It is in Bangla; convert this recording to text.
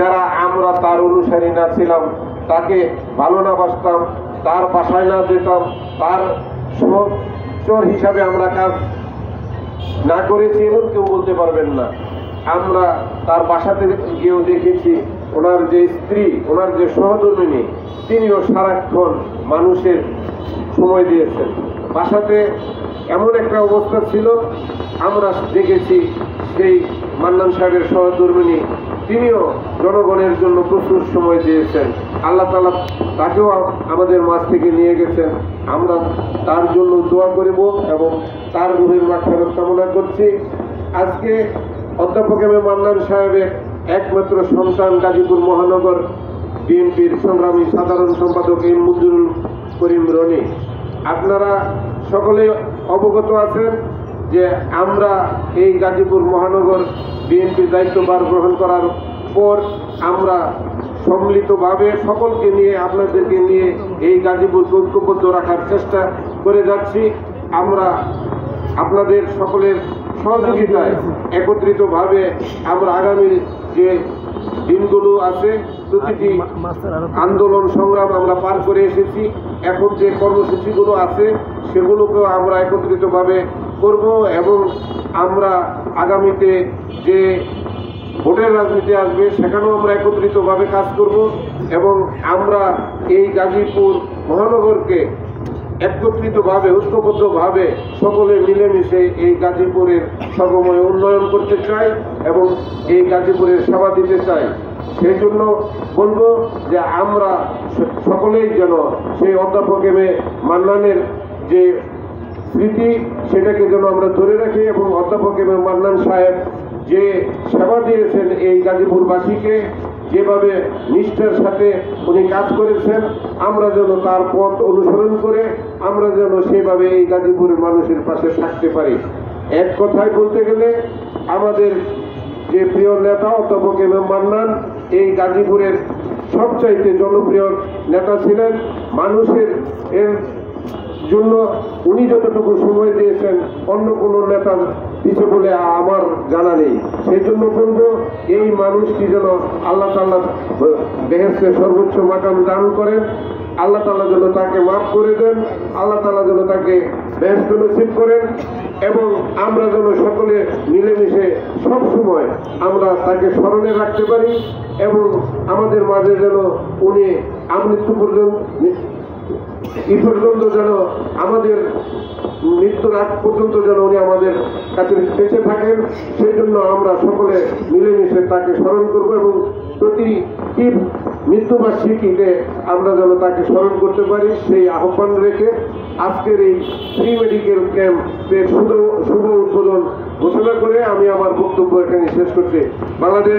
যারা আমরা তার অনুসারী না ছিলাম, তাকে ভালো না বাসতাম, তার বাসায় না যেতাম, তার সহচর হিসাবে আমরা কাজ না করেছি এমন কেউ বলতে পারবেন না। আমরা তার বাসাতে গিয়েও দেখেছি ওনার যে স্ত্রী, ওনার যে সহধর্মিনী, তিনিও সারাক্ষণ মানুষের সময় দিয়েছেন। বাসাতে এমন একটা অবস্থা ছিল, আমরা দেখেছি সেই মান্নান সাহেবের সহধর্মিনী তিনিও জনগণের জন্য প্রচুর সময় দিয়েছেন। আল্লাহ তাআলা তাকেও আমাদের মাঝ থেকে নিয়ে গেছেন। আমরা তার জন্য দোয়া করিব এবং তার রুহের মাগফিরাত কামনা করছি। আজকে অধ্যাপক এম এ মান্নান সাহেবের একমাত্র সন্তান গাজীপুর মহানগর বিএনপির সংগ্রামী সাধারণ সম্পাদক এম মঞ্জুরুল করিম রনি, আপনারা সকলে অবগত আছেন যে আমরা এই গাজীপুর মহানগর বিএনপির দায়িত্বভার গ্রহণ করার পর আমরা সম্মিলিতভাবে সকলকে নিয়ে, আপনাদেরকে নিয়ে এই গাজীপুরকে ঐক্যবদ্ধ রাখার চেষ্টা করে যাচ্ছি। আমরা আপনাদের সকলের সহযোগিতায় একত্রিতভাবে আমরা আগামী যে দিনগুলো আছে, প্রতিটি আন্দোলন সংগ্রাম আমরা পার করে এসেছি। এখন যে কর্মসূচিগুলো আছে সেগুলোকেও আমরা একত্রিতভাবে করব এবং আমরা আগামীতে যে ভোটের রাজনীতি আসবে সেখানেও আমরা একত্রিতভাবে কাজ করব এবং আমরা এই গাজীপুর মহানগরকে একত্রিতভাবে, ঐক্যবদ্ধভাবে সকলে মিলেমিশে এই গাজীপুরের সর্বময় উন্নয়ন করতে চাই এবং এই গাজীপুরের সেবা দিতে চাই। সেই জন্য বলবো যে আমরা সকলেই যেন সেই অধ্যাপক এম এ মান্নানের যে স্মৃতি সেটাকে যেন আমরা ধরে রাখি এবং অধ্যাপক এম এ মান্নান সাহেব যে সেবা দিয়েছেন এই গাজীপুরবাসীকে, যেভাবে নিষ্ঠার সাথে উনি কাজ করেছেন, আমরা যেন তার পথ অনুসরণ করে আমরা যেন সেভাবে এই গাজীপুরের মানুষের পাশে থাকতে পারি। এক কথায় বলতে গেলে আমাদের যে প্রিয় নেতা অধ্যাপক এম এ মান্নান এই গাজীপুরের সবচাইতে জনপ্রিয় নেতা ছিলেন। মানুষের এর জন্য উনি যতটুকু সময় দিয়েছেন অন্য কোনো নেতা দিচ্ছে বলে আমার জানা নেই। সেই জন্য বলবো এই মানুষটি যেন আল্লাহ তাআলা বেহেশতে সর্বোচ্চ মাকাম দান করেন, আল্লাহ তাআলা যেন তাকে মাফ করে দেন, আল্লাহ তাআলা যেন তাকে বেহেশত নসিব করেন এবং আমরা যেন সকলে মিলেমিশে সব সময় আমরা তাকে স্মরণে রাখতে পারি এবং আমাদের মাঝে যেন উনি আমৃত্যু পর্যন্ত যেন আমাদের মৃত্যুর আগ পর্যন্ত যেন উনি আমাদের কাছে বেঁচে থাকেন। সেই জন্য আমরা সকলে মিলেমিশে তাকে স্মরণ করব এবং প্রতি মৃত্যুবার্ষিকীতে আমরা যেন তাকে স্মরণ করতে পারি সেই আহ্বান রেখে আজকের এই ফ্রি মেডিকেল ক্যাম্পের শুভ উদ্বোধন ঘোষণা করে আমি আমার বক্তব্য এখানে শেষ করছি। বাংলাদেশ